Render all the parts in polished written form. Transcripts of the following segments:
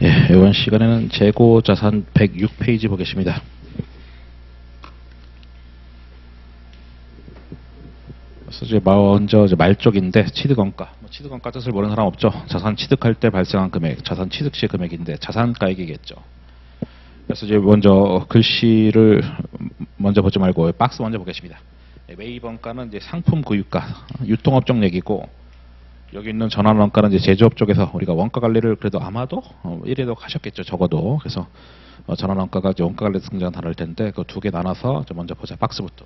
예, 이번 시간에는 재고 자산 106페이지 보겠습니다. 그래서 이제 먼저 말쪽인데 취득원가. 취득원가 뜻을 모르는 사람 없죠. 자산 취득할 때 발생한 금액, 자산 취득 시 금액인데 자산가액이겠죠. 그래서 이제 먼저 글씨를 먼저 보지 말고 박스 먼저 보겠습니다. 매입 원가는 이제 상품 구입가, 유통업종 얘기고, 여기 있는 전환 원가는 이제 제조업 쪽에서 우리가 원가 관리를 그래도 아마도 1회도 하셨겠죠. 적어도. 그래서 전환 원가가 이제 원가 관리 등장 다를 텐데 그 두 개 나눠서 먼저 보자. 박스부터.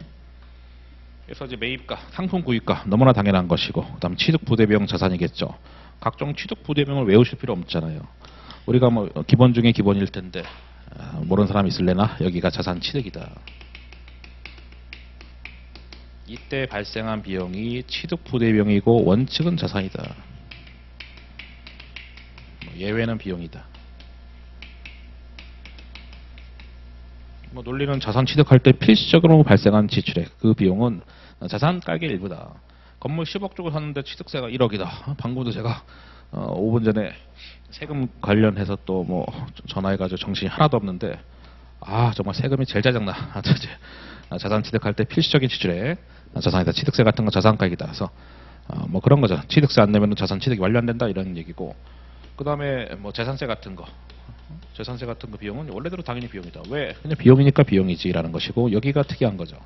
그래서 이제 매입가, 상품 구입가 너무나 당연한 것이고, 그다음 취득 부대비용 자산이겠죠. 각종 취득 부대비용을 외우실 필요 없잖아요. 우리가 뭐 기본 중에 기본일 텐데 모르는 사람이 있을래나 여기가 자산 취득이다. 이때 발생한 비용이 취득 부대비용이고 원칙은 자산이다. 예외는 비용이다. 논리는 자산 취득할 때 필수적으로 발생한 지출액, 그 비용은 자산 깔기의 일부다. 건물 10억 주고 샀는데 취득세가 1억이다. 방금도 제가 5분 전에 세금 관련해서 또 뭐 전화해가지고 정신이 하나도 없는데, 정말 세금이 제일 짜증나. 자산 취득할 때 필수적인 지출액, 자산이다. 취득세 같은 건 자산가액이다. 그래서 뭐 그런 거죠. 취득세 안 내면 자산 취득이 완료 안 된다 이런 얘기고, 그 다음에 뭐 재산세 같은 거, 비용은 원래대로 당연히 비용이다. 왜? 그냥 비용이니까 비용이지라는 것이고, 여기가 특이한 거죠.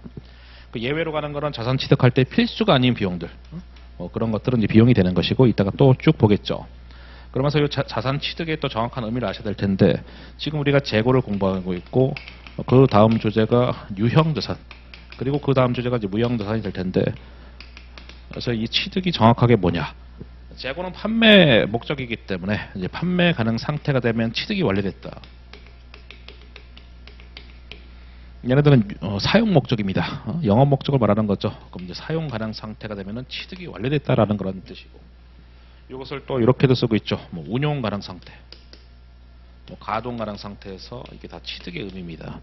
그 예외로 가는 거는 자산 취득할 때 필수가 아닌 비용들, 그런 것들은 이제 비용이 되는 것이고, 이따가 또 쭉 보겠죠. 그러면서 이 자산 취득의 또 정확한 의미를 아셔야 될 텐데, 지금 우리가 재고를 공부하고 있고, 그 다음 주제가 유형자산, 그리고 그 다음 주제가 이제 무형자산이 될 텐데, 그래서 이 취득이 정확하게 뭐냐? 재고는 판매 목적이기 때문에 이제 판매 가능 상태가 되면 취득이 완료됐다. 얘네들은 사용 목적입니다. 영업 목적을 말하는 거죠. 그럼 이제 사용 가능 상태가 되면은 취득이 완료됐다라는 그런 뜻이고, 이것을 또 이렇게도 쓰고 있죠. 뭐 운용 가능 상태, 뭐 가동 가능 상태에서 이게 다 취득의 의미입니다.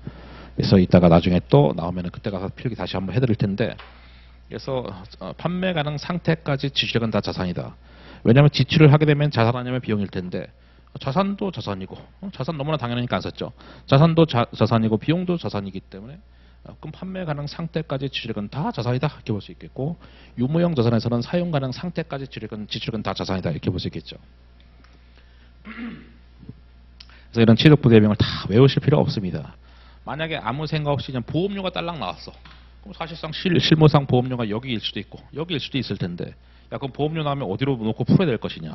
그래서 이따가 나중에 또 나오면은 그때 가서 필기 다시 한번 해드릴 텐데, 그래서 판매 가능 상태까지 지출액은 다 자산이다. 왜냐하면 지출을 하게 되면 자산 아니면 비용일 텐데, 자산도 자산이고, 자산 너무나 당연하니까 안 썼죠. 자산도 자산이고 비용도 자산이기 때문에 그럼 판매 가능 상태까지 지출액은 다 자산이다 이렇게 볼 수 있겠고, 유무형 자산에서는 사용 가능 상태까지 지출액은 다 자산이다 이렇게 볼 수 있겠죠. 그래서 이런 취득 부대비용을 다 외우실 필요 없습니다. 만약에 아무 생각 없이 그냥 보험료가 딸랑 나왔어. 그럼 사실상 실무상 보험료가 여기일 수도 있고 여기일 수도 있을 텐데, 야 그럼 보험료 나오면 어디로 놓고 풀어야 될 것이냐.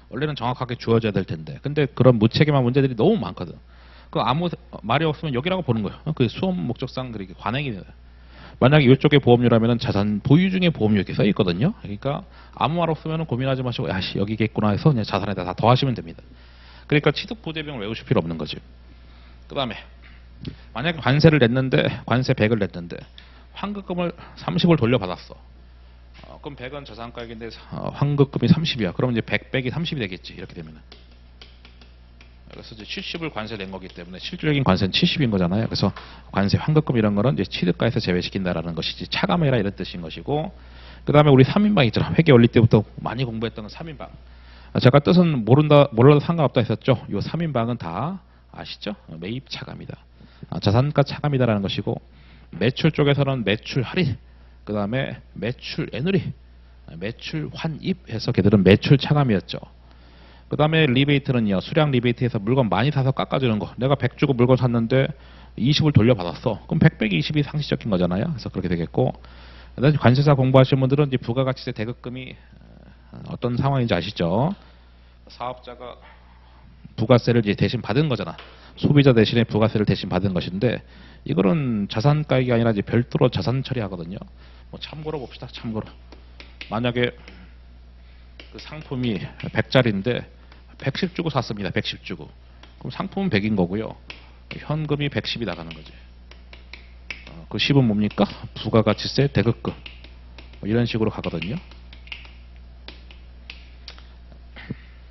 원래는 정확하게 주어져야 될 텐데, 근데 그런 무책임한 문제들이 너무 많거든. 그 아무 말이 없으면 여기라고 보는 거예요. 그 수업 목적상 그렇게 관행이 돼요. 만약에 이쪽에 보험료라면은 자산 보유 중에 보험료 이렇게 써 있거든요. 그러니까 아무 말 없으면 고민하지 마시고, 야씨 여기겠구나 해서 그냥 자산에다 다 더하시면 됩니다. 그러니까 취득 부대비용을 외우실 필요 없는 거지. 그 다음에 만약에 관세를 냈는데, 관세 100을 냈는데 환급금을 30을 돌려받았어. 그럼 100은 자산가액인데 환급금이 30이야. 그럼 이제 100 빼기 30이 되겠지. 이렇게 되면은. 그래서 이제 70을 관세 낸 거기 때문에 실질적인 관세는 70인 거잖아요. 그래서 관세 환급금 이런 거는 이제 취득가에서 제외시킨다라는 것이지 차감해라 이런 뜻인 것이고, 그 다음에 우리 3인방 있잖아. 회계 원리 때부터 많이 공부했던 건 3인방. 제가 뜻은 몰라도 상관없다 했었죠. 이 3인방은 다 아시죠? 매입 차감이다. 자산가 차감이다라는 것이고, 매출 쪽에서는 매출 할인, 그 다음에 매출 애누리, 매출 환입 해서 걔들은 매출 차감이었죠. 그 다음에 리베이트는요, 수량 리베이트에서 물건 많이 사서 깎아주는 거. 내가 100 주고 물건 샀는데 20을 돌려받았어. 그럼 100 빼기 20이 상시적인 거잖아요. 그래서 그렇게 되겠고, 그다음에 관세사 공부하시는 분들은 이제 부가가치세 대급금이 어떤 상황인지 아시죠? 사업자가 부가세를 이제 대신 받은 거잖아. 소비자 대신에 부가세를 대신 받은 것인데, 이거는 자산가액이 아니라 이제 별도로 자산 처리하거든요. 뭐 참고로 봅시다. 참고로 만약에 그 상품이 100짜리인데 110 주고 샀습니다. 110 주고. 그럼 상품은 100인 거고요. 현금이 110이 나가는 거지. 그 10은 뭡니까? 부가가치세 대급금. 뭐 이런 식으로 가거든요.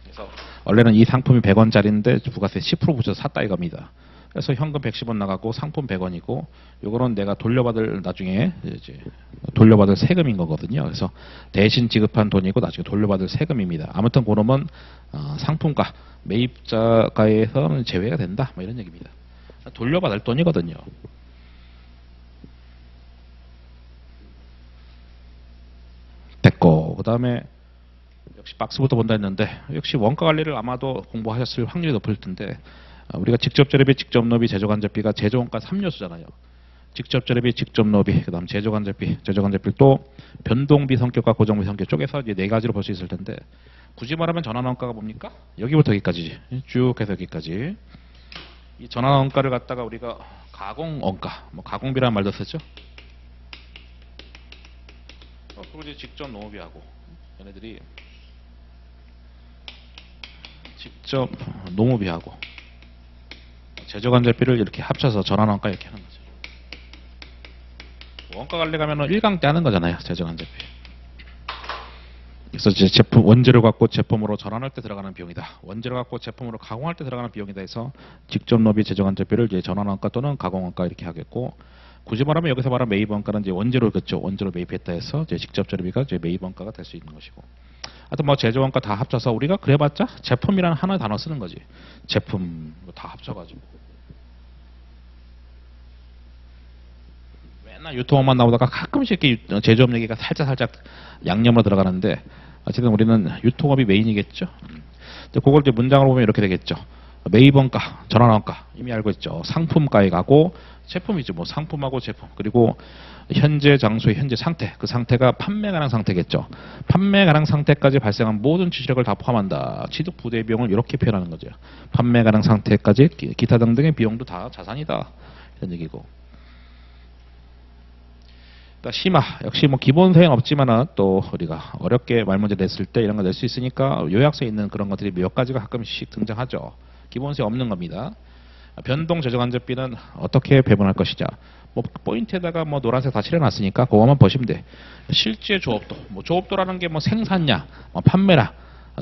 그래서 원래는 이 상품이 100원짜리인데 부가세 10% 붙여서 샀다 이겁니다. 그래서 현금 110원 나가고 상품 100원이고 요거는 내가 돌려받을 나중에 이제 돌려받을 세금인 거거든요. 그래서 대신 지급한 돈이고 나중에 돌려받을 세금입니다. 아무튼 그놈은 상품가 매입자가에서는 제외가 된다. 뭐 이런 얘기입니다. 돌려받을 돈이거든요. 됐고, 그 다음에 역시 박스부터 본다 했는데 역시 원가 관리를 아마도 공부하셨을 확률이 높을 텐데 우리가 직접 재료비, 직접 노비, 제조간접비가 제조원가 3요소잖아요. 직접 재료비, 직접 노비, 그 다음 제조간접비, 제조간접비 또 변동비 성격과 고정비 성격 쪽에서 이제 네 가지로 볼 수 있을 텐데 굳이 말하면 전환원가가 뭡니까? 여기부터 여기까지지. 쭉 해서 여기까지. 이 전환원가를 갖다가 우리가 가공원가, 뭐 가공비라는 말도 쓰죠. 그리고 이제 직접 노비하고 얘네들이 직접 노무비하고 제조간접비를 이렇게 합쳐서 전환원가 이렇게 하는 거죠. 원가 관리 가면은 1강 때 하는 거잖아요. 제조간접비. 그래서 이제 제품 원재료 갖고 제품으로 전환할 때 들어가는 비용이다. 원재료 갖고 제품으로 가공할 때 들어가는 비용이다 해서 직접 노비 제조간접비를 이제 전환원가 또는 가공원가 이렇게 하겠고 굳이 말하면 여기서 말하는 매입원가는 이제 원재료 그죠. 원재료 매입했다 해서 이제 직접 재료비가 이제 매입원가가 될 수 있는 것이고. 하여튼 뭐 제조원가 다 합쳐서 우리가 그래봤자 제품이라는 하나의 단어 쓰는 거지. 제품 다 합쳐가지고. 맨날 유통업만 나오다가 가끔씩 이렇게 제조업 얘기가 살짝 양념으로 들어가는데 어쨌든 우리는 유통업이 메인이겠죠. 그걸 이제 문장으로 보면 이렇게 되겠죠. 매입원가, 전환원가 이미 알고 있죠. 상품가에 가고 제품이죠. 뭐 상품하고 제품 그리고 현재 장소의 현재 상태 그 상태가 판매 가능 상태겠죠. 판매 가능 상태까지 발생한 모든 지출액을 다 포함한다. 취득 부대 비용을 이렇게 표현하는 거죠. 판매 가능 상태까지 기타 등등의 비용도 다 자산이다 이런 얘기고. 심화 역시 뭐 기본 소양 없지만은 또 우리가 어렵게 말문제 냈을 때 이런 거 낼 수 있으니까 요약서에 있는 그런 것들이 몇 가지가 가끔씩 등장하죠. 기본세 없는 겁니다. 변동 제조간접비는 어떻게 배분할 것이냐. 뭐 포인트에다가 뭐 노란색 다 칠해놨으니까 그거만 보시면 돼. 실제 조업도, 뭐 조업도라는 게 뭐 생산량, 뭐 판매량,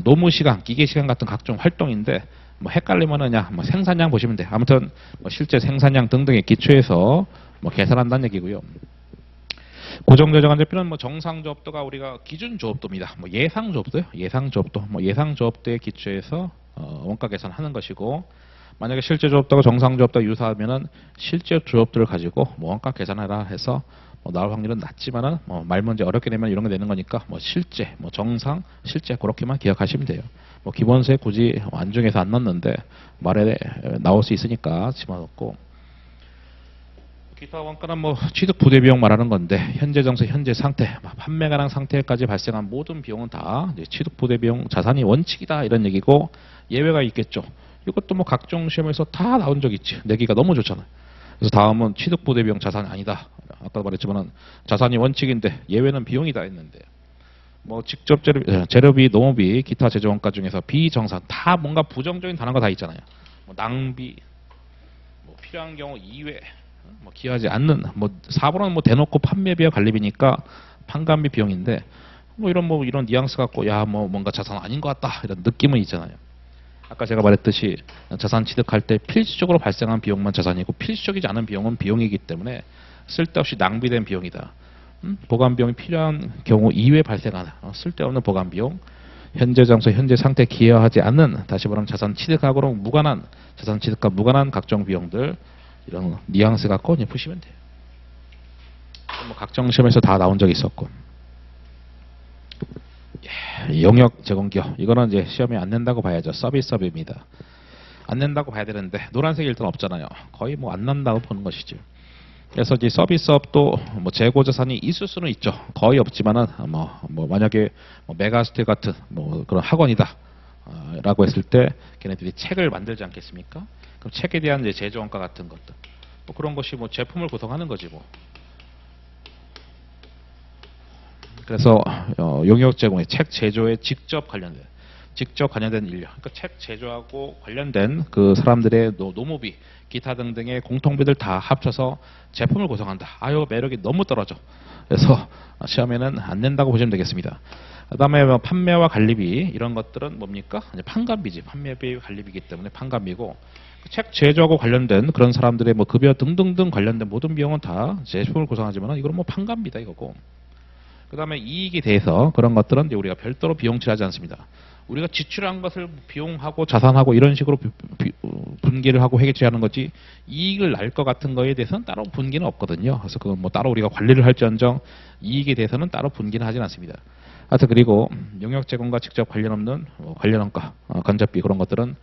노무 시간, 기계 시간 같은 각종 활동인데 뭐 헷갈리면은 그냥 뭐 생산량 보시면 돼. 아무튼 뭐 실제 생산량 등등의 기초에서 뭐 계산한다는 얘기고요. 고정 제조간접비는 뭐 정상 조업도가 우리가 기준 조업도입니다. 뭐 예상 조업도요. 예상 조업도, 뭐 예상 조업도에 기초해서 원가 계산하는 것이고. 만약에 실제 조업도가 정상 조업도가 유사하면은 실제 조업도를 가지고 뭐 원가 계산해라 해서 뭐 나올 확률은 낮지만은 뭐 말문제 어렵게 내면 이런 거 내는 거니까 뭐 실제, 뭐 정상, 실제 그렇게만 기억하시면 돼요. 뭐 기본세 굳이 안중에서 안 넣는데 말에 나올 수 있으니까 집어넣고. 기타 원가는 뭐 취득 부대 비용 말하는 건데 현재 정세, 현재 상태, 판매 가능 상태까지 발생한 모든 비용은 다 이제 취득 부대 비용 자산이 원칙이다 이런 얘기고 예외가 있겠죠. 이것도 뭐 각종 시험에서 다 나온 적 있지. 내기가 너무 좋잖아요. 그래서 다음은 취득 부대 비용 자산이 아니다. 아까 말했지만은 자산이 원칙인데 예외는 비용이다 했는데 뭐 직접 재료비, 노무비, 기타 제조 원가 중에서 비정산 다 뭔가 부정적인 단어가 다 있잖아요. 뭐 낭비, 뭐 필요한 경우 이외, 뭐 기여하지 않는, 뭐 4번은 뭐 대놓고 판매비와 관리비니까 판관비 비용인데 뭐 이런 뉘앙스 갖고 야 뭐 뭔가 자산 아닌 것 같다 이런 느낌은 있잖아요. 아까 제가 말했듯이 자산 취득할 때 필수적으로 발생한 비용만 자산이고 필수적이지 않은 비용은 비용이기 때문에 쓸데없이 낭비된 비용이다. 보관 비용이 필요한 경우 이외에 발생하는 쓸데없는 보관 비용, 현재 장소, 현재 상태에 기여하지 않는 다시 말하면 자산 취득하고는 무관한 자산 취득과 무관한 각종 비용들 이런 뉘앙스 갖고 이제 푸시면 돼요. 뭐 각종 시험에서 다 나온 적이 있었고. 용역 제공기업 이거는 이제 시험에 안 낸다고 봐야죠. 서비스업입니다. 안 낸다고 봐야 되는데 노란색이 일단 없잖아요. 거의 뭐 안 난다고 보는 것이죠. 그래서 이제 서비스업도 뭐 재고 자산이 있을 수는 있죠. 거의 없지만은 뭐 만약에 뭐 메가스테 같은 뭐 그런 학원이다 라고 했을 때 걔네들이 책을 만들지 않겠습니까? 그럼 책에 대한 이제 제조원가 같은 것들 뭐 그런 것이 뭐 제품을 구성하는 거지 뭐. 그래서 용역 제공의 책 제조에 직접 관련된 인력, 그러니까 책 제조하고 관련된 그 사람들의 노무비, 기타 등등의 공통비들 다 합쳐서 제품을 구성한다. 아유 매력이 너무 떨어져. 그래서 시험에는 안 낸다고 보시면 되겠습니다. 그다음에 뭐 판매와 관리비 이런 것들은 뭡니까? 이제 판관비지. 판매비 관리비이기 때문에 판관비고 책 제조하고 관련된 그런 사람들의 뭐 급여 등등등 관련된 모든 비용은 다 제품을 구성하지만 이거는 뭐 판관비다 이거고. 그다음에 이익에 대해서 그런 것들은 이제 우리가 별도로 비용치하지 않습니다. 우리가 지출한 것을 비용하고 자산하고 이런 식으로 분기를 하고 회계처리하는 거지 이익을 날 것 같은 거에 대해서는 따로 분기는 없거든요. 그래서 그건 뭐 따로 우리가 관리를 할지언정 이익에 대해서는 따로 분기는 하진 않습니다. 하여튼 그리고 용역 제공과 직접 관련 없는 관련 원가, 건접비 그런 것들은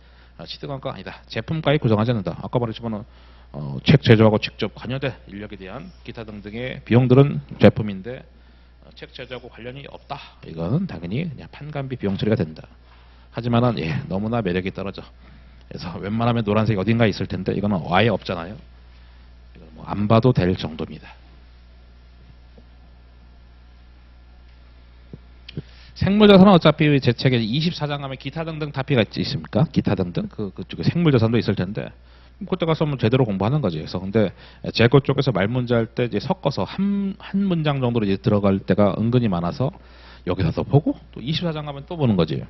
취득원가가 아니다. 제품가에 구성하지 않는다. 아까 말했지만 책 제조하고 직접 관여된 인력에 대한 기타 등등의 비용들은 제품인데 책 제조하고 관련이 없다. 이거는 당연히 그냥 판관비 비용 처리가 된다. 하지만은 너무나 매력이 떨어져. 그래서 웬만하면 노란색이 어딘가에 있을 텐데 이거는 아예 없잖아요. 이건 뭐 안 봐도 될 정도입니다. 생물자산은 어차피 제 책에 24장 가면 기타 등등 다피가 있습니까? 기타 등등 그쪽에 생물자산도 있을 텐데 그때 가서 뭐 제대로 공부하는 거지. 그래서 근데 재고 쪽에서 말문제 할 때 이제 섞어서 한 문장 정도로 이제 들어갈 때가 은근히 많아서 여기서도 보고 또 24장 가면 또 보는 거지.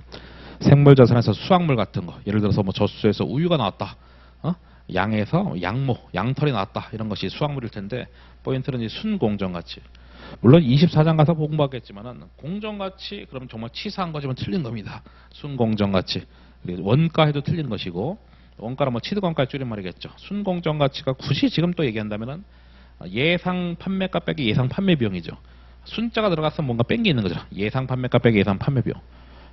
생물자산에서 수확물 같은 거, 예를 들어서 뭐 젖소에서 우유가 나왔다, 양에서 양모, 양털이 나왔다 이런 것이 수확물일 텐데 포인트는 이제 순공정가치. 물론 24장 가서 공부하겠지만은 공정가치 그럼 정말 치사한 거지만 틀린 겁니다. 순공정가치 원가해도 틀린 것이고. 원가는 뭐 취득원가 줄인 말이겠죠. 순공정가치가 굳이 지금 또 얘기한다면은 예상 판매가 빼기 예상 판매 비용이죠. 순자가 들어가서 뭔가 뺀 게 있는 거죠. 예상 판매가 빼기 예상 판매 비용.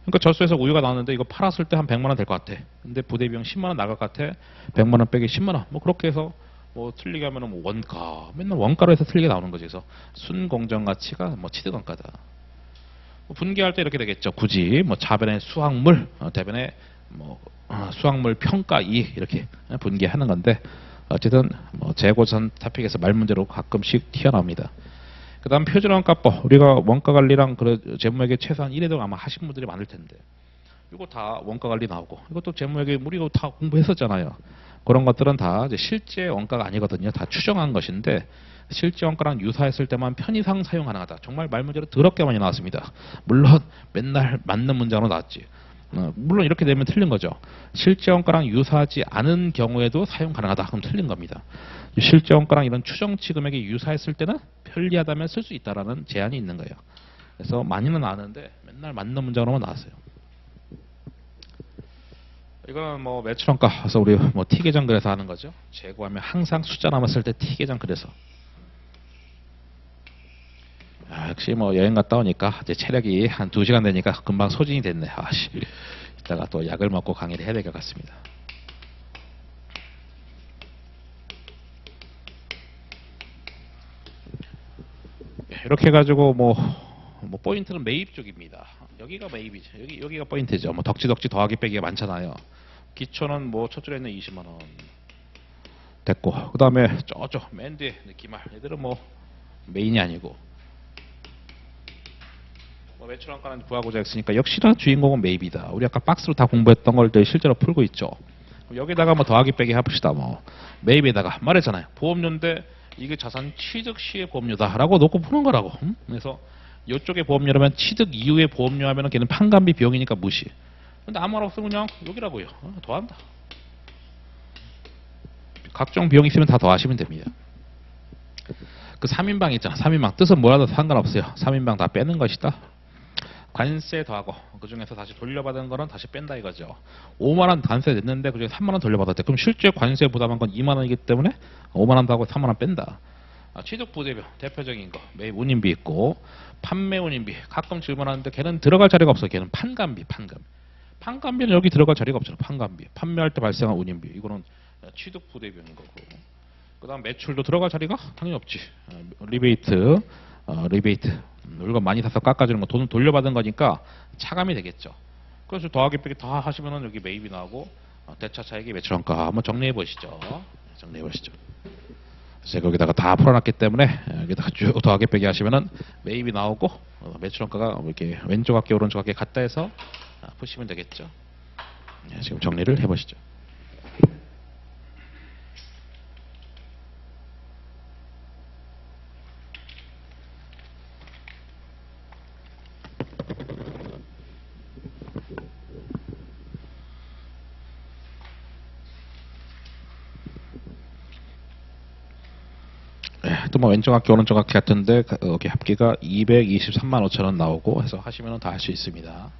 그러니까 젖소에서 우유가 나왔는데 이거 팔았을 때 한 100만 원 될 것 같아. 근데 부대 비용 10만 원 나갈 것 같아. 100만 원 빼기 10만 원. 뭐 그렇게 해서 뭐 틀리게 하면은 뭐 원가 맨날 원가로 해서 틀리게 나오는 거지. 그래서 순공정가치가 뭐 취득원가다. 뭐 분기할 때 이렇게 되겠죠. 굳이 뭐 자변의 수확물, 대변의 뭐 수확물 평가 이익 이렇게 분기하는 건데 어쨌든 뭐 재고전 토픽에서 말 문제로 가끔씩 튀어나옵니다. 그다음 표준원가법 우리가 원가 관리랑 재무회계 최소한 1회도 아마 하신 분들이 많을 텐데 이거 다 원가 관리 나오고 이것도 재무회계 우리가 다 공부했었잖아요. 그런 것들은 다 이제 실제 원가가 아니거든요. 다 추정한 것인데 실제 원가랑 유사했을 때만 편의상 사용 가능하다. 정말 말 문제로 더럽게 많이 나왔습니다. 물론 맨날 맞는 문장으로 나왔지. 물론 이렇게 되면 틀린 거죠. 실제 원가랑 유사하지 않은 경우에도 사용 가능하다. 그럼 틀린 겁니다. 실제 원가랑 이런 추정치 금액이 유사했을 때는 편리하다면 쓸 수 있다라는 제한이 있는 거예요. 그래서 많이는 아는데 맨날 맞는 문장으로만 나왔어요. 이거는 뭐 매출원가. 그래서 우리 뭐 T계정 그래서 하는 거죠. 재고하면 항상 숫자 남았을 때 T계정 그래서. 역시 뭐 여행 갔다 오니까 이제 체력이 한 2시간 되니까 금방 소진이 됐네. 아씨, 이따가 또 약을 먹고 강의를 해야 될 것 같습니다. 이렇게 해가지고 뭐 포인트는 매입 쪽입니다. 여기가 매입이죠. 여기가 포인트죠. 뭐 덕지 더하기 빼기가 많잖아요. 기초는 뭐 첫 줄에 있는 20만 원 됐고, 그 다음에 저쪽 맨 뒤에 기말 얘들은 뭐 메인이 아니고. 매출원가는 구하고자 했으니까 역시나 주인공은 매입이다. 우리 아까 박스로 다 공부했던 걸 실제로 풀고 있죠. 여기다가 뭐 더하기 빼기 해봅시다. 뭐 매입에다가 말했잖아요. 보험료인데 이게 자산 취득 시의 보험료다라고 놓고 푸는 거라고. 그래서 이쪽에 보험료라면 취득 이후에 보험료 하면은 걔는 판관비 비용이니까 무시. 근데 아무 말 없으면 그냥 여기라고요. 더한다. 각종 비용이 있으면 다 더하시면 됩니다. 그 3인방 있잖아. 3인방 뜻은 뭐라도 상관없어요. 3인방 다 빼는 것이다. 관세 더하고 그 중에서 다시 돌려받은 거는 다시 뺀다 이거죠. 5만 원 관세 냈는데 그중에 3만 원 돌려받았대. 그럼 실제 관세 부담한 건 2만 원이기 때문에 5만 원 더하고 3만 원 뺀다. 취득 부대별 대표적인 거 매입 운임비 있고 판매 운임비. 가끔 질문하는데 걔는 들어갈 자리가 없어. 걔는 판관비. 판관비는 여기 들어갈 자리가 없잖아. 판관비. 판매할 때 발생한 운임비. 이거는 취득 부대별인 거고. 그 다음 매출도 들어갈 자리가 당연히 없지. 리베이트. 물건 많이 사서 깎아주는 거 돈을 돌려받은 거니까 차감이 되겠죠. 그래서 더하기 빼기 다 하시면은 여기 매입이 나오고 대차 차익이 매출원가 한번 정리해 보시죠. 제가 여기다가 다 풀어놨기 때문에 여기다가 쭉 더하기 빼기 하시면은 매입이 나오고 매출원가가 이렇게 왼쪽 어깨 오른쪽 어깨 같다 해서 푸시면 되겠죠. 지금 정리를 해보시죠. 뭐 왼쪽 학기 오른쪽 학기 같은데 여기 합계가 223만 5천 원 나오고 해서 하시면 다 할 수 있습니다.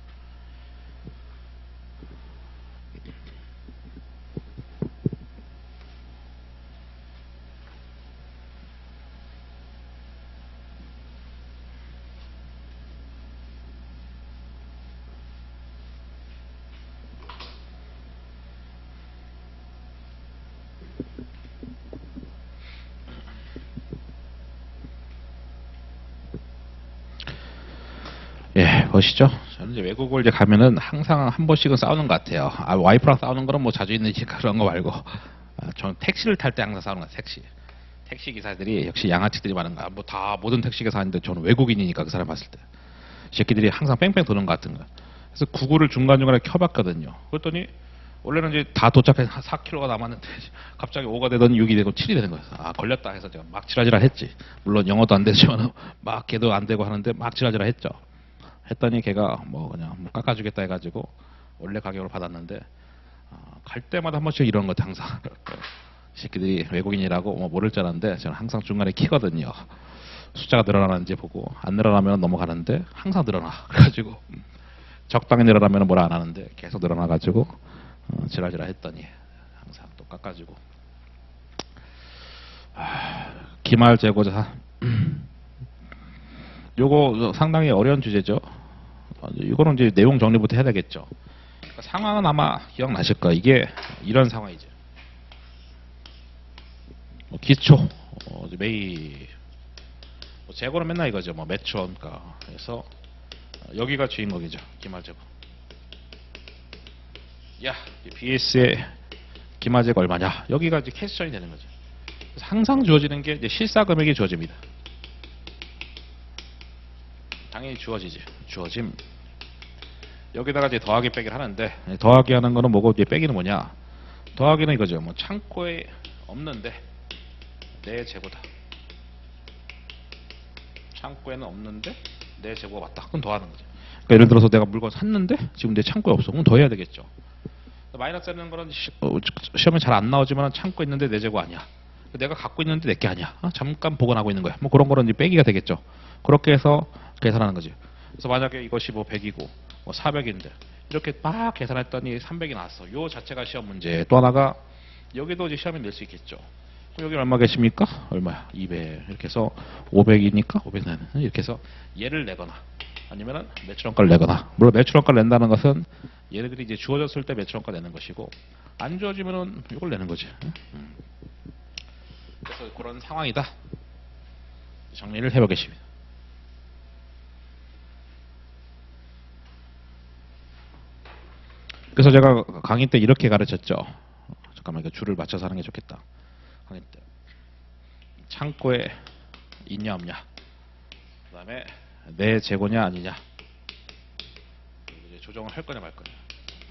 예, 보시죠. 저는 이제 외국을 이제 가면은 항상 한 번씩은 싸우는 것 같아요. 와이프랑 싸우는 거는 뭐 자주 있는지 그런 거 말고, 저는 택시를 탈 때 항상 싸우는 것 같아요. 택시 기사들이 역시 양아치들이 많은가. 뭐 다 모든 택시 기사인데 저는 외국인이니까 그 사람 봤을 때 이 새끼들이 항상 뺑뺑 도는 것 같은 거. 그래서 구글을 중간중간에 켜봤거든요. 그랬더니 원래는 이제 다 도착해서 4km가 남았는데 갑자기 5가 되던 6이 되고 7이 되는 거예요. 아, 걸렸다 해서 제가 막 지랄지랄 했지. 물론 영어도 안 되지만 막 걔도 안 되고 하는데 막 지랄지랄 했죠. 했더니 걔가 뭐 그냥 뭐 깎아주겠다 해가지고 원래 가격으로 받았는데, 갈 때마다 한 번씩 이런 거 항상 이 새끼들이 외국인이라고 뭐 모를 줄 알았는데 저는 항상 중간에 키거든요. 숫자가 늘어나는지 보고 안 늘어나면 넘어가는데 항상 늘어나. 그래가지고 적당히 늘어나면 뭐라 안 하는데 계속 늘어나가지고 지랄지랄 했더니 항상 또 깎아주고. 기말 재고자 요거 상당히 어려운 주제죠. 이거는 이제 내용 정리부터 해야 되겠죠. 그러니까 상황은 아마 기억나실 거예요. 이게 이런 상황이죠. 뭐 기초, 매입, 뭐 재고는 맨날 이거죠. 뭐 매출원가. 그래서 여기가 주인공이죠. 기말 재고. 야, BS의 기말 재고 얼마냐? 여기가 이제 퀘스천이 되는 거죠. 그래서 항상 주어지는 게 이제 실사 금액이 주어집니다. 당연히 주어지지. 주어짐. 여기다가 이제 더하기 빼기를 하는데, 더하기 하는 거는 뭐고 이제 빼기는 뭐냐? 더하기는 이거죠. 뭐 창고에 없는데 내 재고다. 창고에는 없는데 내 재고가 맞다. 그럼 더하는 거죠. 그러니까 예를 들어서 내가 물건 샀는데 지금 내 창고에 없어. 그럼 더해야 되겠죠. 마이너스라는 거는 시험에 잘 안 나오지만 창고에 있는데 내 재고 아니야. 내가 갖고 있는데 내 게 아니야. 잠깐 보관하고 있는 거야. 뭐 그런 거는 이제 빼기가 되겠죠. 그렇게 해서 계산하는 거지. 그래서 만약에 이것이 뭐 100이고 뭐 400인데 이렇게 막 계산했더니 300이 나왔어. 요 자체가 시험 문제. 또 하나가 여기도 이제 시험에 낼 수 있겠죠. 여기 얼마 계십니까? 얼마야? 200. 이렇게 해서 500이니까 500 내는. 이렇게 해서 얘를 내거나 아니면은 매출원가를 내거나. 물론 매출원가를 낸다는 것은 얘네들이 이제 주어졌을 때 매출원가 내는 것이고, 안 주어지면은 이걸 내는 거지. 그래서 그런 상황이다. 정리를 해보겠습니다. 그래서 제가 강의 때 이렇게 가르쳤죠. 잠깐만, 이거 줄을 맞춰서 하는 게 좋겠다. 강의 때 창고에 있냐 없냐, 그 다음에 내 재고냐 아니냐, 이제 조정을 할 거냐 말 거냐.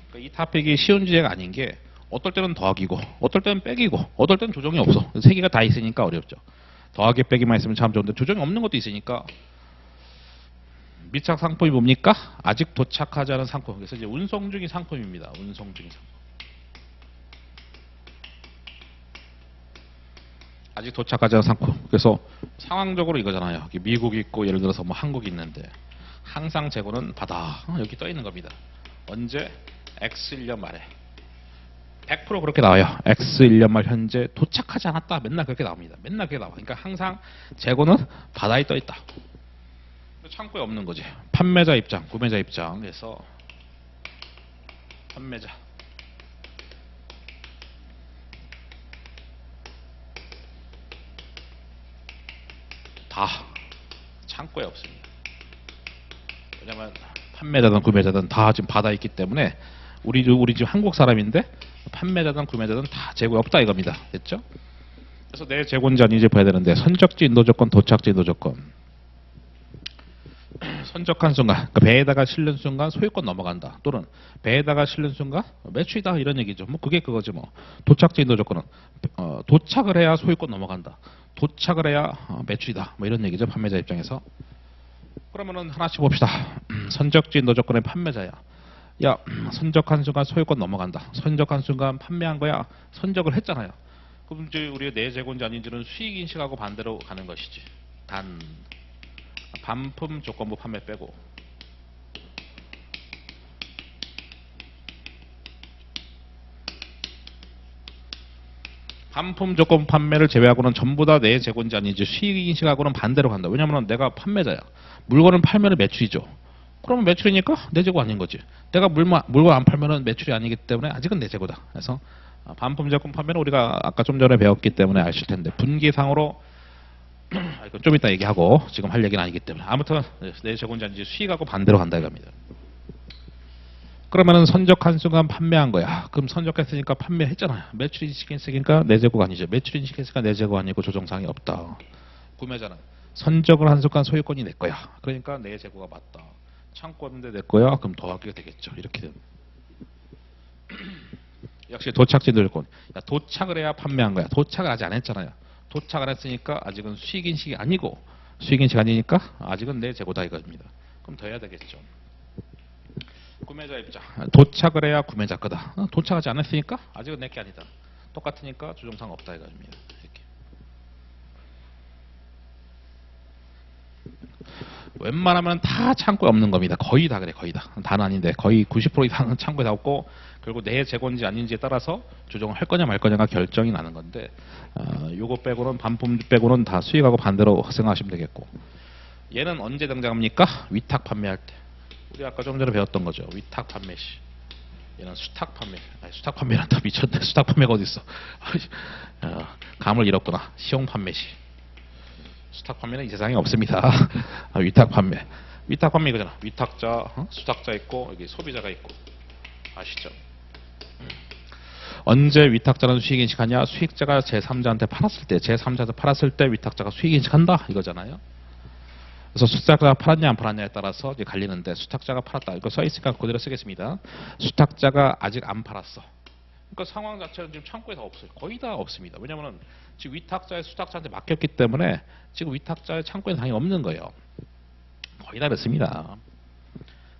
그러니까 이 토픽이 쉬운 주제가 아닌 게 어떨 때는 더하기고 어떨 때는 빼기고 어떨 때는 조정이 없어. 세 개가 다 있으니까 어렵죠. 더하기 빼기만 있으면 참 좋은데 조정이 없는 것도 있으니까. 미착 상품이 뭡니까? 아직 도착하지 않은 상품. 그래서 이제 운송 중인 상품입니다. 운송 중인 상품. 아직 도착하지 않은 상품. 그래서 상황적으로 이거잖아요. 미국이 있고 예를 들어서 뭐 한국이 있는데 항상 재고는 바다. 여기 떠 있는 겁니다. 언제? X 1년 말에. 100% 그렇게 나와요. X 1년 말 현재 도착하지 않았다. 맨날 그렇게 나옵니다. 맨날 그렇게 나와. 그러니까 항상 재고는 바다에 떠 있다. 창고에 없는 거지. 판매자 입장, 구매자 입장에서 판매자 다 창고에 없습니다. 왜냐면 판매자든 구매자든 다 지금 바다에 있기 때문에 우리 지금 한국 사람인데 판매자든 구매자든 다 재고에 없다 이겁니다. 됐죠? 그래서 내 재고인지 아닌지 봐야 되는데, 선적지 인도 조건, 도착지 인도 조건. 선적한 순간, 그러니까 배에다가 실는 순간 소유권 넘어간다. 또는 배에다가 실는 순간 매출이다 이런 얘기죠. 뭐 그게 그거지 뭐. 도착지 인도 조건은 도착을 해야 소유권 넘어간다. 도착을 해야 매출이다. 뭐 이런 얘기죠. 판매자 입장에서. 그러면은 하나씩 봅시다. 선적지 인도 조건의 판매자야. 야, 선적한 순간 소유권 넘어간다. 선적한 순간 판매한 거야. 선적을 했잖아요. 그럼 이제 우리가 내 재고인지 아닌지는 수익 인식하고 반대로 가는 것이지. 단 반품 조건부 판매 빼고 반품 조건 판매를 제외하고는 전부 다 내 재고인지 아닌지 수익 인식하고는 반대로 간다. 왜냐면 내가 판매자야. 물건을 팔면 매출이죠. 그러면 매출이니까 내 재고 아닌 거지. 내가 물건 안 팔면 매출이 아니기 때문에 아직은 내 재고다. 그래서 반품 조건 판매는 우리가 아까 좀 전에 배웠기 때문에 아실 텐데 분기상으로 이건 좀 이따 얘기하고 지금 할 얘기는 아니기 때문에 아무튼 내 재고인지 아닌지 수익하고 반대로 간다 이겁니다. 그러면은 선적한 순간 판매한 거야. 그럼 선적했으니까 판매했잖아요. 매출 인식했으니까 내 재고가 아니죠. 매출 인식했으니까 내 재고 아니고 조정사항이 없다. 구매자는 선적을 한 순간 소유권이 내 거야. 그러니까 내 재고가 맞다. 창고 없는데 내 거야. 그럼 더하기가 되겠죠. 이렇게 되면 역시 도착지 늘건. 도착을 해야 판매한 거야. 도착을 아직 안 했잖아요. 도착을 했으니까 아직은 수익 인식이 아니고 수익 인식 아니니까 아직은 내 재고다 이겁니다. 그럼 더 해야 되겠죠. 구매자 입장. 도착을 해야 구매자 거다. 도착하지 않았으니까 아직은 내 게 아니다. 똑같으니까 조정사항 없다 이겁니다. 이렇게. 웬만하면 다 창고에 없는 겁니다. 거의 다 그래. 거의 다. 다는 아닌데 거의 90% 이상은 창고에 다 없고 결국 내 재고인지 아닌지에 따라서 조정을 할 거냐 말 거냐가 결정이 나는 건데 요거 빼고는 반품 빼고는 다 수익하고 반대로 생각하시면 되겠고 얘는 언제 등장합니까? 위탁 판매할 때. 우리 아까 좀 전에 배웠던 거죠. 위탁 판매 시. 얘는 수탁 판매. 아니, 수탁 판매란다. 미쳤네. 수탁 판매가 어디 있어? 감을 잃었구나. 시용 판매 시. 수탁 판매는 이 세상에 없습니다. 위탁 판매. 위탁 판매 이거잖아. 위탁자, 수탁자 있고 여기 소비자가 있고. 아시죠? 언제 위탁자는 수익 인식하냐? 수익자가 제3자한테 팔았을 때, 제3자한테 팔았을 때 위탁자가 수익 인식한다 이거잖아요. 그래서 수탁자가 팔았냐 안 팔았냐에 따라서 이제 갈리는데 수탁자가 팔았다. 이거 써 있으니까 그대로 쓰겠습니다. 수탁자가 아직 안 팔았어. 그러니까 상황 자체는 지금 창고에 다 없어요. 거의 다 없습니다. 왜냐하면 지금 위탁자의 수탁자한테 맡겼기 때문에 지금 위탁자의 창고에 당연히 없는 거예요. 거의 다 그렇습니다.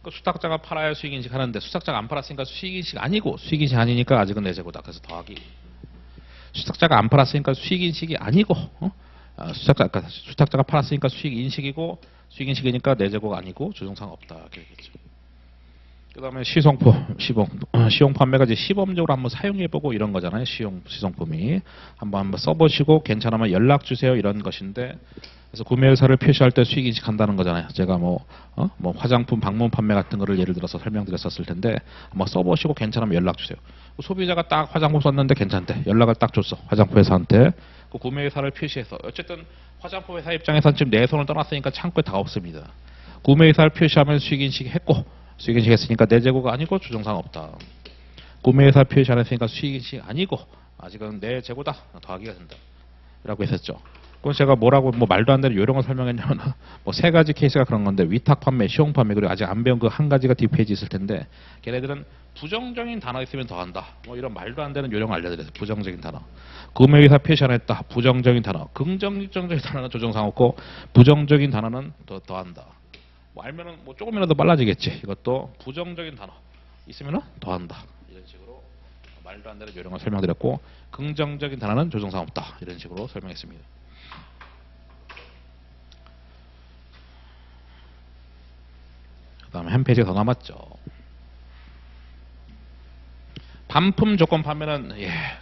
그 수탁자가 팔아야 수익 인식하는데 수탁자가 안 팔았으니까 수익 인식 아니고 수익 인식 아니니까 아직은 내 재고다. 그래서 더하기. 수탁자가 안 팔았으니까 수익 인식이 아니고 수탁자가 팔았으니까 수익 인식이고 수익 인식이니까 내 재고가 아니고 조정사항 없다. 이렇게 얘기했죠. 그 다음에 시용 판매가 이제 시범적으로 한번 사용해보고 이런 거잖아요. 시성품이 한번 써보시고 괜찮으면 연락 주세요 이런 것인데 그래서 구매 의사를 표시할 때 수익 인식한다는 거잖아요. 제가 뭐 화장품 방문 판매 같은 거를 예를 들어서 설명드렸었을 텐데 한번 써보시고 괜찮으면 연락 주세요. 소비자가 딱 화장품 썼는데 괜찮대. 연락을 딱 줬어. 화장품 회사한테. 그 구매 의사를 표시해서 어쨌든 화장품 회사 입장에서는 지금 내 손을 떠났으니까 창고에 다 없습니다. 구매 의사를 표시하면 수익 인식이 했고 수익 인식 했으니까 내 재고가 아니고 조정사항 없다. 구매 의사 표시 안 했으니까 수익 인식 아니고 아직은 내 재고다. 더하기가 된다. 라고 했었죠. 그건 제가 뭐라고 말도 안 되는 요령을 설명했냐면 세 가지 케이스가 그런 건데 위탁 판매, 시용 판매 그리고 아직 안 배운 그 한 가지가 뒷페이지 있을 텐데 걔네들은 부정적인 단어 있으면 더한다. 이런 말도 안 되는 요령을 알려드렸어요. 부정적인 단어. 구매 의사 표시 안 했다. 부정적인 단어. 긍정적인 단어는 조정사항 없고 부정적인 단어는 더한다. 알면은 조금이라도 빨라지겠지. 이것도 부정적인 단어 있으면은 더한다. 이런 식으로 말도 안 되는 요령을 설명드렸고 긍정적인 단어는 조정사항 없다. 이런 식으로 설명했습니다. 그 다음에 한 페이지가 더 남았죠. 반품 조건 판매는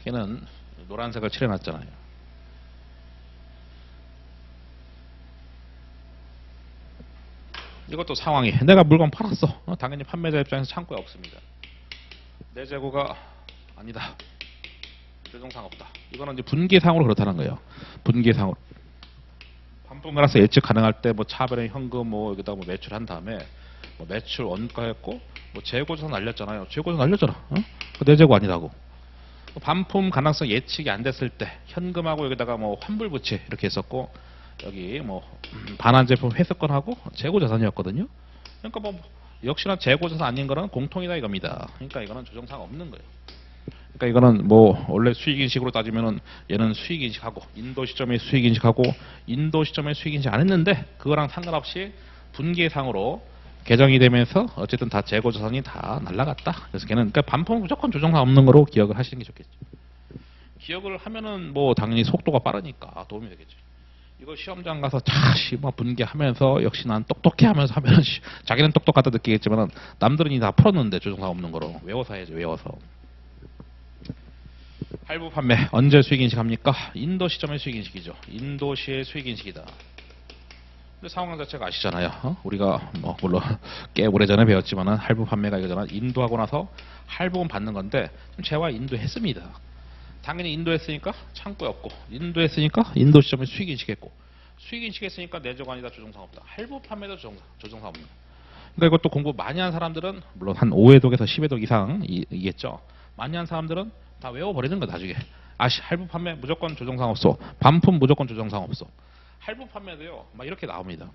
걔는 노란색을 칠해놨잖아요. 이것도 상황이 내가 물건 팔았어. 당연히 판매자 입장에서 창고에 없습니다. 내 재고가 아니다. 조정사항 없다. 이거는 이제 분기상으로 그렇다는 거예요. 분기상으로. 반품을 해서 예측 가능할 때 차별의 현금 여기다가 매출한 다음에 매출 원가했고 재고조사 날렸잖아요. 재고조사 날렸잖아. 내 재고 아니라고. 반품 가능성 예측이 안 됐을 때 현금하고 여기다가 환불 부채 이렇게 했었고 여기 반환 제품 회수권하고 재고 자산이었거든요. 그러니까 역시나 재고 자산 아닌 거는 공통이다 이겁니다. 그러니까 이거는 조정사항 없는 거예요. 그러니까 이거는 원래 수익 인식으로 따지면은 얘는 수익 인식하고 인도 시점에 수익 인식하고 인도 시점에 수익 인식 안 했는데 그거랑 상관없이 분기상으로 개정이 되면서 어쨌든 다 재고 자산이 다 날라갔다. 그래서 걔는 그러니까 반품 무조건 조정사항 없는 거로 기억을 하시는 게 좋겠죠. 기억을 하면은 뭐 당연히 속도가 빠르니까 도움이 되겠지. 이거 시험장 가서 자시 뭐 분개하면서 역시 난 똑똑해 하면서 하면 자기는 똑똑하다 느끼겠지만 남들은 이 다 풀었는데 조종사가 없는 거로 외워서 해야지. 외워서. 할부 판매 언제 수익인식 합니까? 인도 시점의 수익인식이죠. 인도시의 수익인식이다. 근데 상황 자체가 아시잖아요. 우리가 뭐 물론 꽤 오래전에 배웠지만은 할부 판매가 이거잖아. 인도하고 나서 할부금 받는 건데 제와 인도했습니다. 당연히 인도했으니까 창고에 없고, 인도했으니까 인도 시점에 수익인식했고, 수익인식했으니까 내재고 아니다 조정상 없다. 할부 판매도 조정상 없는. 그러니까 이것도 공부 많이 한 사람들은 물론 한 5회독에서 10회독 이상이겠죠. 많이 한 사람들은 다 외워버리는 거야 나중에. 할부 판매 무조건 조정상 없어. 반품 무조건 조정상 없어. 할부 판매도요 막 이렇게 나옵니다.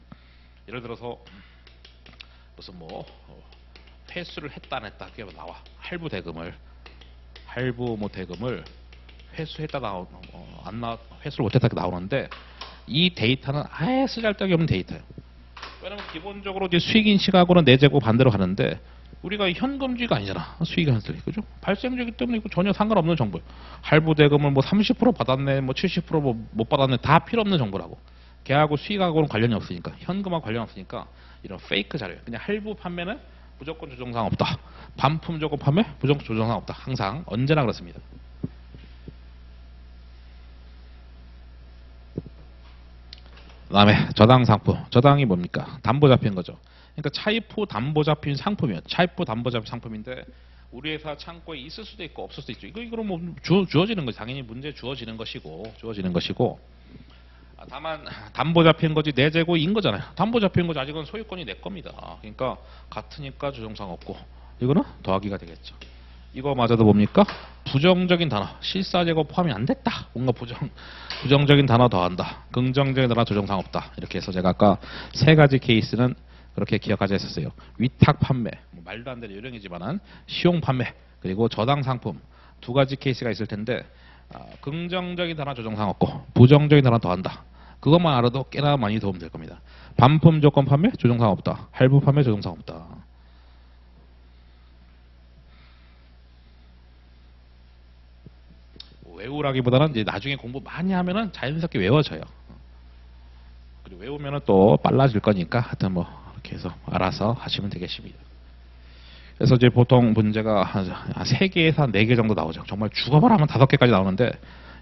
예를 들어서 무슨 뭐 회수를 했다 안 했다 그게 나와. 할부 대금을 회수했다 회수를 못했다 나오는데 이 데이터는 아예 쓰잘데기 없는 데이터예요. 왜냐면 기본적으로 이제 수익인식하고는 내재고 반대로 가는데 우리가 현금주의가 아니잖아. 수익인식 그죠? 발생주의기 때문에 이거 전혀 상관없는 정보예요. 할부 대금을 뭐 30% 받았네, 뭐 70% 못 받았네 다 필요 없는 정보라고. 걔하고 수익하고는 관련이 없으니까, 현금하고 관련 없으니까 이런 페이크 자료예요. 그냥 할부 판매는 무조건 조정상 없다. 반품 조건 판매 무조건 조정상 없다. 항상 언제나 그렇습니다. 그 다음에 저당 상품. 저당이 뭡니까? 담보 잡힌 거죠. 그러니까 차입 후 담보 잡힌 상품이에요. 차입 후 담보 잡힌 상품인데 우리 회사 창고에 있을 수도 있고 없을 수도 있죠. 이거는 뭐 주어지는 거죠. 당연히 문제 주어지는 것이고 다만 담보 잡힌 거지 내재고인 거잖아요. 담보 잡힌 거지 아직은 소유권이 내 겁니다. 그러니까 같으니까 조정상 없고 이거는 더하기가 되겠죠. 이거마저도 뭡니까? 부정적인 단어, 실사제곱 포함이 안 됐다. 뭔가 부정적인 단어 더한다. 긍정적인 단어 조정상 없다. 이렇게 해서 제가 아까 세 가지 케이스는 그렇게 기억하자 했었어요. 위탁 판매, 뭐 말도 안 되는 요령이지만은 시용 판매, 그리고 저당 상품 두 가지 케이스가 있을 텐데 긍정적인 단어 조정상 없고 부정적인 단어 더한다. 그것만 알아도 꽤나 많이 도움될 겁니다. 반품 조건 판매 조정상 없다. 할부 판매 조정상 없다. 외우라기보다는 이제 나중에 공부 많이 하면은 자연스럽게 외워져요. 그리고 외우면은 또 빨라질 거니까 하여튼 뭐 이렇게 해서 알아서 하시면 되겠습니다. 그래서 이제 보통 문제가 한 3개에서 한 4개 정도 나오죠. 정말 죽어봐라 하면 5개까지 나오는데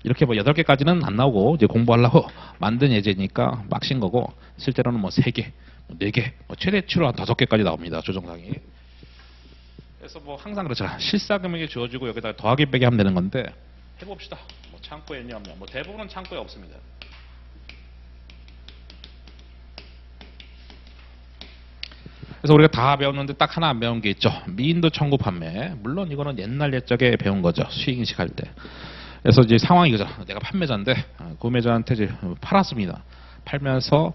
이렇게 뭐 8개까지는 안 나오고 이제 공부하려고 만든 예제니까 빡신 거고 실제로는 뭐 3개, 4개, 뭐 최대치로 한 5개까지 나옵니다. 조정상이. 그래서 뭐 항상 그렇잖아. 실사금액이 주어지고 여기다 더하기 빼기 하면 되는 건데 해봅시다. 뭐 창고에 있냐 없냐. 뭐 대부분은 창고에 없습니다. 그래서 우리가 다 배웠는데 딱 하나 안 배운 게 있죠. 미인도 청구 판매. 물론 이거는 옛날 옛적에 배운 거죠. 수익인식 할 때. 그래서 이제 상황이 이거잖아. 내가 판매자인데 구매자한테 이제 팔았습니다. 팔면서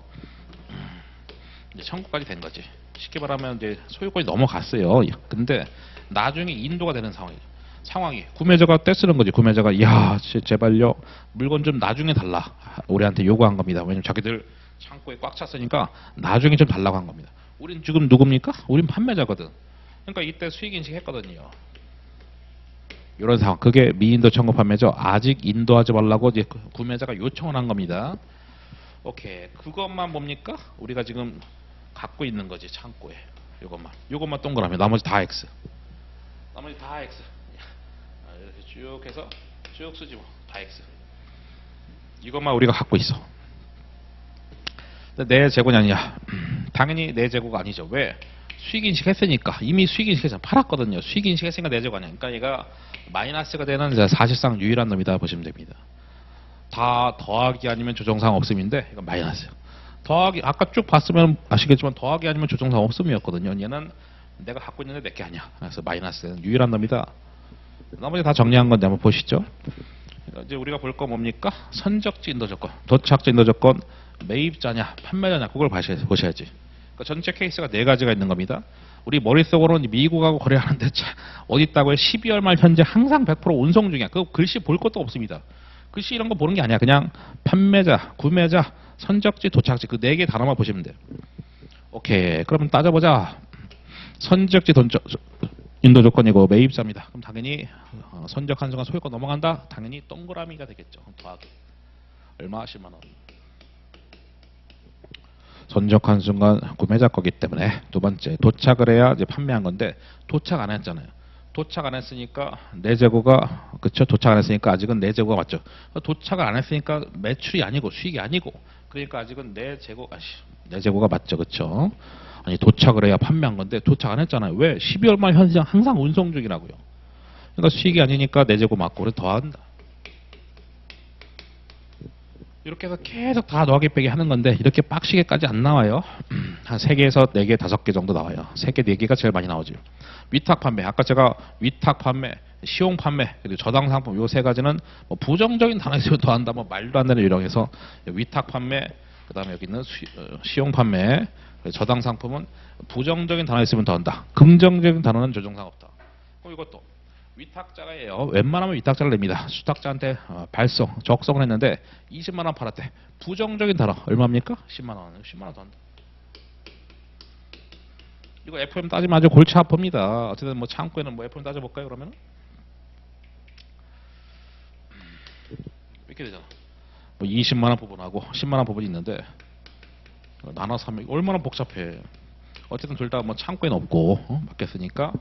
이제 청구까지 된 거지. 쉽게 말하면 이제 소유권이 넘어갔어요. 근데 나중에 인도가 되는 상황이 구매자가 떼쓰는 거지. 구매자가 야 제발요 물건 좀 나중에 달라. 우리한테 요구한 겁니다. 왜냐면 자기들 창고에 꽉 찼으니까 나중에 좀 달라고 한 겁니다. 우린 지금 누굽니까? 우린 판매자거든. 그러니까 이때 수익인식 했거든요. 이런 상황. 그게 미인도 청구 판매죠. 아직 인도하지 말라고 이제 구매자가 요청을 한 겁니다. 오케이. 그것만 뭡니까? 우리가 지금 갖고 있는 거지. 창고에. 요것만 동그라미. 나머지 다 X. 나머지 다 X. 이렇게 쭉 해서 쭉 쓰지 뭐. 다 X. 이것만 우리가 갖고 있어. 내 재고냐 아니냐? 당연히 내 재고가 아니죠. 왜? 수익인식 했으니까. 이미 수익인식 해서 팔았거든요. 수익인식 했으니까 내 재고 아니야. 그러니까 얘가 마이너스가 되는 사실상 유일한 놈이다 보시면 됩니다. 다 더하기 아니면 조정상 없음인데 이건 마이너스예요. 더하기 아까 쭉 봤으면 아시겠지만 더하기 아니면 조정상 없음이었거든요. 얘는 내가 갖고 있는데 내 게 아니야. 그래서 마이너스 유일한 놈이다. 나머지 다 정리한 건데 한번 보시죠. 이제 우리가 볼 거 뭡니까? 선적지 인도 조건, 도착지 인도 조건, 매입자냐, 판매자냐 그걸 보셔야지. 그러니까 전체 케이스가 4가지가 있는 겁니다. 우리 머릿속으로는 미국하고 거래하는데 어디 있다고요? 12월 말 현재 항상 100% 운송 중이야. 그 글씨 볼 것도 없습니다. 글씨 이런 거 보는 게 아니야. 그냥 판매자, 구매자, 선적지, 도착지 그 4개 단어만 보시면 돼요. 오케이. 그러면 따져보자. 선적지 인도 조건이고 매입자입니다. 그럼 당연히 선적 한순간 소유권 넘어간다. 당연히 동그라미가 되겠죠. 더하기 얼마? 10만 원. 선적 한순간 구매자 거기 때문에 두 번째 도착을 해야 이제 판매한 건데 도착 안 했잖아요. 도착 안 했으니까 내 재고가 그쵸? 도착 안 했으니까 아직은 내 재고가 맞죠. 도착을 안 했으니까 매출이 아니고 수익이 아니고 그러니까 아직은 내 재고가 맞죠. 그쵸? 아니 도착을 해야 판매한 건데 도착 안 했잖아요. 왜? 12월 말 현시장 항상 운송 중이라고요. 그러니까 수익이 아니니까 내 재고 맞고 그래서 더한다. 이렇게 해서 계속 다 더하기 빼기 하는 건데 이렇게 빡시게까지 안 나와요. 한 3개에서 4개, 5개 정도 나와요. 3개, 4개가 제일 많이 나오죠. 위탁 판매, 아까 제가 위탁 판매, 시용 판매, 그리고 저당 상품 요 세 가지는 뭐 부정적인 단어 있으면 더한다, 뭐 말도 안 되는 유령에서 위탁 판매, 그다음에 여기 있는 시용 판매, 저당 상품은 부정적인 단어 있으면 더한다. 긍정적인 단어는 조정상 없다. 그럼 이것도 위탁자가예요. 웬만하면 위탁자를 냅니다. 수탁자한테 적성을 했는데 20만 원 팔았대. 부정적인 단어 얼마입니까? 10만 원. 10만 원 더 한다. 이거 FM 따지면 아주 골치 아픕니다. 어쨌든 뭐 창고에는 뭐 FM 따져볼까요? 그러면 이렇게 되잖아. 뭐 20만 원 부분하고 10만 원 부분이 있는데 나눠서 하면 얼마나 복잡해. 어쨌든 둘 다 뭐 창고에는 없고 바뀌었으니까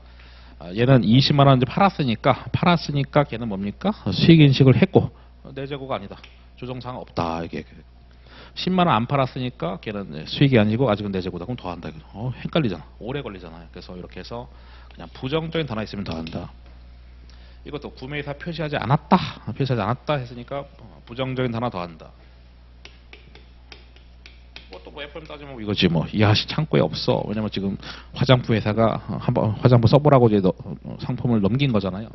얘는 20만 원 이제 팔았으니까 걔는 뭡니까? 수익 인식을 했고 내 재고가 아니다. 조정사항 없다. 이게 10만 원 안 팔았으니까 걔는 수익이 아니고 아직은 내 재고다. 그럼 더한다. 헷갈리잖아. 오래 걸리잖아요. 그래서 이렇게 해서 그냥 부정적인 단어 있으면 더한다. 이것도 구매의사 표시하지 않았다 했으니까 부정적인 단어 더한다. 또 뭐 FM 따지면 이거지 뭐 이하시 창고에 없어. 왜냐면 지금 화장품 회사가 한번 화장품 써보라고 이제 상품을 넘긴 거잖아요.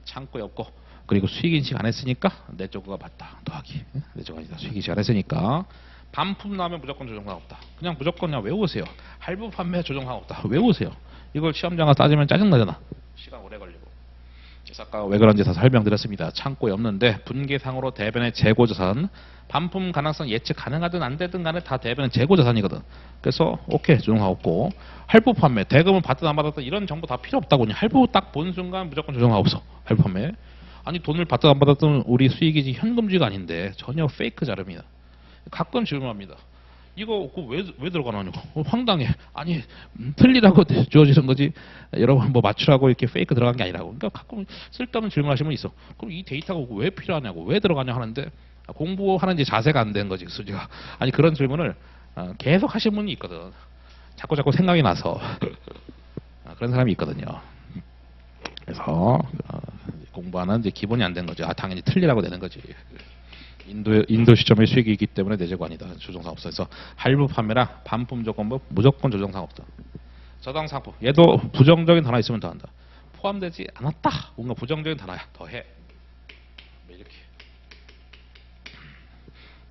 창고에 없고 그리고 수익 인식 안 했으니까 내 재고가 맞다. 더하기 내 재고가 아니다. 수익 인식 안 했으니까 반품 나오면 무조건 조정사항 없다. 그냥 무조건 그냥 외우세요. 할부 판매 조정사항 없다. 외우세요. 이걸 시험장가 따지면 짜증나잖아. 시간 오래 걸리고. 그래서 아까 왜 그런지 다 설명드렸습니다. 창고에 없는데 분계상으로 대변의 재고자산, 반품 가능성 예측 가능하든 안 되든 간에 다 대변의 재고자산이거든. 그래서 오케이 조정사항 없고, 할부 판매 대금을 받든 안 받았든 이런 정보 다 필요 없다고. 그냥 할부 딱 본 순간 무조건 조정사항 없어. 할부 판매. 아니 돈을 받든 안 받았든 우리 수익이지 현금주의가 아닌데 전혀 페이크 자료입니다. 가끔 질문합니다. 이거 왜 들어가냐고. 황당해. 아니 틀리라고 주어지는 거지. 여러분 뭐 맞추라고 이렇게 페이크 들어간 게 아니라고. 그러니까 가끔 쓸데없는 질문하시는 분 있어. 그럼 이 데이터가 왜 필요하냐고. 왜 들어가냐 하는데 공부하는 이제 자세가 안 된 거지. 수지가. 아니 그런 질문을 계속 하시는 분이 있거든. 자꾸 생각이 나서 그런 사람이 있거든요. 그래서 공부하는 이제 기본이 안 된 거죠. 당연히 틀리라고 되는 거지. 인도 시점의 수익이 있기 때문에 내 재고 아니다. 조정사항 없어. 그래서 할부 판매랑 반품 조건부 무조건 조정사항 없다. 저당 상품 얘도 부정적인 단어 있으면 더한다. 포함되지 않았다. 뭔가 부정적인 단어야. 더해. 이렇게.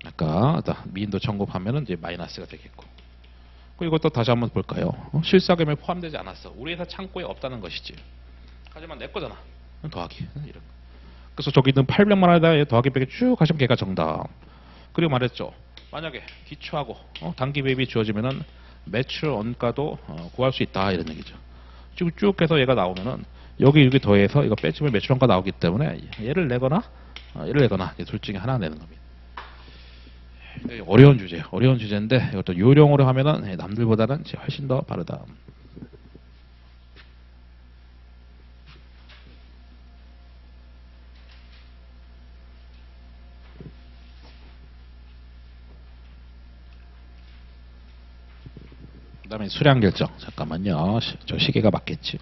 아까 미인도 청구하면은 이제 마이너스가 되겠고. 그리고 이것도 다시 한번 볼까요? 실사금에 포함되지 않았어. 우리 회사 창고에 없다는 것이지. 하지만 내 거잖아. 더하기. 이런 거. 그래서 저기 있는 800만 원에다 더하기 빼기 쭉 하시면 걔가 정답. 그리고 말했죠. 만약에 기초하고 단기 매입이 주어지면은 매출 원가도 구할 수 있다 이런 얘기죠. 지금 쭉 해서 얘가 나오면은 여기 더해서 이거 빼주면 매출 원가 나오기 때문에 얘를 내거나 둘 중에 하나 내는 겁니다. 어려운 주제인데 이것도 요령으로 하면은 남들보다는 훨씬 더 빠르다. 그 다음에 수량 결정. 잠깐만요. 저 시계가 맞겠지.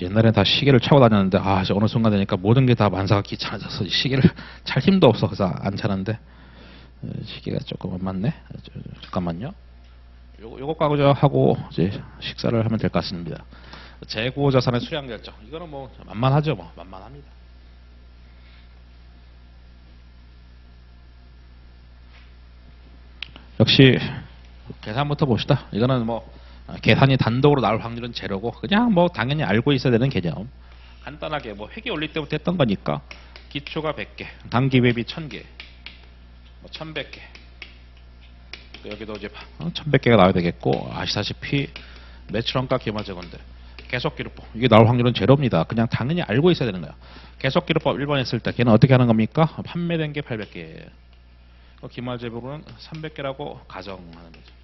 옛날엔 다 시계를 차고 다녔는데 어느 순간 되니까 모든 게 다 만사가 귀찮아져서 시계를 찰 힘도 없어. 그래서 안 차는데 시계가 조금 안 맞네. 잠깐만요. 요거 하고 이제 식사를 하면 될 것 같습니다. 재고 자산의 수량 결정. 이거는 뭐 만만하죠. 뭐 만만합니다. 역시 계산부터 봅시다. 이거는 뭐 계산이 단독으로 나올 확률은 제로고 그냥 뭐 당연히 알고 있어야 되는 개념. 간단하게 뭐 회계 올릴 때부터 했던 거니까 기초가 100개, 단기 매입이 1000개, 뭐 1100개. 여기도 이제 1100개가 나와야 되겠고 아시다시피 매출원가 기마재건데 계속기록법. 이게 나올 확률은 제로입니다. 그냥 당연히 알고 있어야 되는 거야. 계속기록법 1번 했을 때 걔는 어떻게 하는 겁니까? 판매된 게 800개. 기말재보로는 300개라고 가정하는 거죠.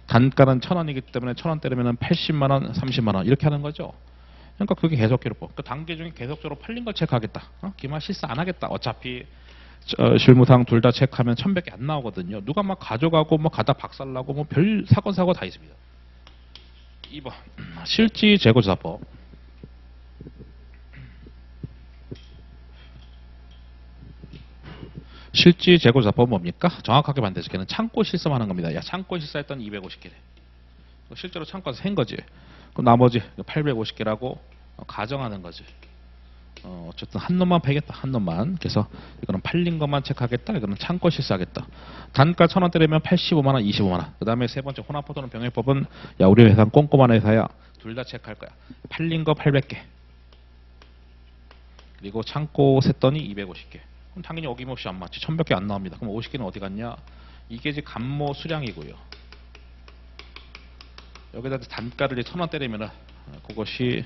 단가는 1,000원이기 때문에 1,000원 때리면 80만 원, 30만 원 이렇게 하는 거죠. 그러니까 그게 계속기록법. 그 단계 중에 계속적으로 팔린 걸 체크하겠다. 기말 실수 안 하겠다. 어차피 실무상 둘 다 체크하면 1,100개 안 나오거든요. 누가 막 가져가고 뭐 가다 박살나고 뭐 별 사건 사고 다 있습니다. 2번 실지재고조사법. 실지재고조사법은 뭡니까? 정확하게 반대해서 걔는 창고 실습하는 겁니다. 야, 창고 실사했던 250개래. 실제로 창고에서 생 거지. 그럼 나머지 850개라고 가정하는 거지. 어쨌든 한 놈만 팔겠다. 한 놈만. 그래서 이거는 팔린 것만 체크하겠다. 이거는 창고 실수하겠다. 단가 1,000원 때리면 85만 원, 25만 원. 그 다음에 세 번째 혼합법 또는 병행법은 야, 우리 회사는 꼼꼼한 회사야. 둘 다 체크할 거야. 팔린 거 800개. 그리고 창고 셌더니 250개. 그럼 당연히 어김없이 안 맞지. 1,100개 안 나옵니다. 그럼 50개는 어디 갔냐? 이게 이제 감모 수량이고요. 여기다 단가를 1,000원 때리면은 그것이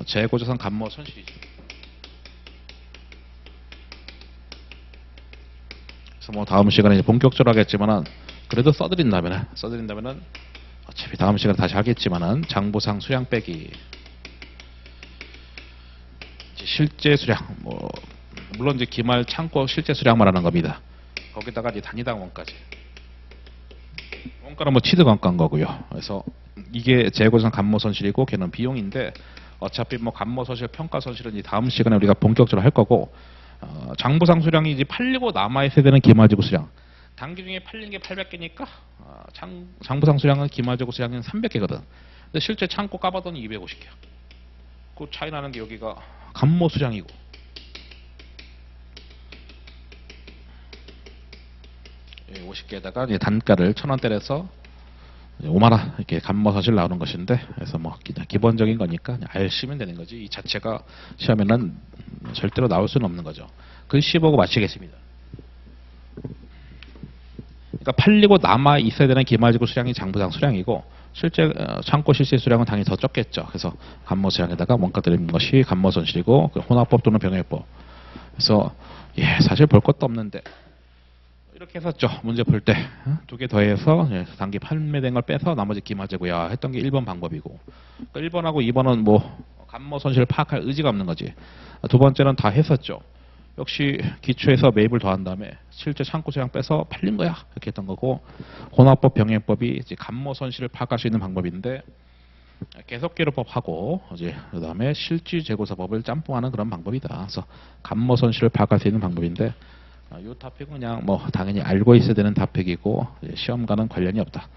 재고자산 감모 손실이죠. 그래서 뭐 다음 시간에 이제 본격적으로 하겠지만은 그래도 써드린다면은 어차피 다음 시간에 다시 하겠지만은 장부상 수량 빼기 이제 실제 수량 뭐 물론 이제 기말 창고 실제 수량 말하는 겁니다. 거기다가 이제 단위당 원가지. 원가는 뭐 취득 원가인 거고요. 그래서 이게 재고자산 감모 손실이고 걔는 비용인데 어차피 뭐 감모 손실, 평가 손실은 이 다음 시간에 우리가 본격적으로 할 거고 장부상 수량이 이제 팔리고 남아 있어야 되는 기말재고 수량. 단기 중에 팔린 게 800개니까 장부상 수량은 기말재고 수량은 300개거든. 근데 실제 창고 까봤더니 250개야. 그 차이 나는 게 여기가 감모 수량이고. 50개에다가 단가를 1,000원 때려서 5만 원 이렇게 감모 손실 나오는 것인데, 그래서 뭐 그냥 기본적인 거니까 그냥 알시면 되는 거지. 이 자체가 시험에는 절대로 나올 수는 없는 거죠. 글씨 보고 맞히겠습니다. 그러니까 팔리고 남아 있어야 되는 기말재고 수량이 장부상 수량이고 실제 창고 실시 수량은 당연히 더 적겠죠. 그래서 감모 수량에다가 원가 들이는 것이 감모 손실이고 혼합법 또는 병행법. 그래서 사실 볼 것도 없는데. 이렇게 했었죠. 문제 풀 때 두 개 더해서 단기 판매된 걸 빼서 나머지 기말재고야 했던 게 1번 방법이고, 그러니까 1번하고 2번은 뭐 감모 손실을 파악할 의지가 없는 거지. 두 번째는 다 했었죠. 역시 기초에서 매입을 더한 다음에 실제 창고 수량 빼서 팔린 거야 이렇게 했던 거고, 혼합법 병행법이 이제 감모 손실을 파악할 수 있는 방법인데 계속기록법하고 이제 그다음에 실지재고사법을 짬뽕하는 그런 방법이다. 그래서 감모 손실을 파악할 수 있는 방법인데 이 토픽은 그냥 뭐 당연히 알고 있어야 되는 토픽이고 시험과는 관련이 없다.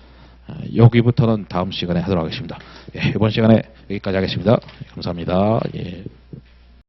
여기부터는 다음 시간에 하도록 하겠습니다. 이번 시간에 여기까지 하겠습니다. 감사합니다.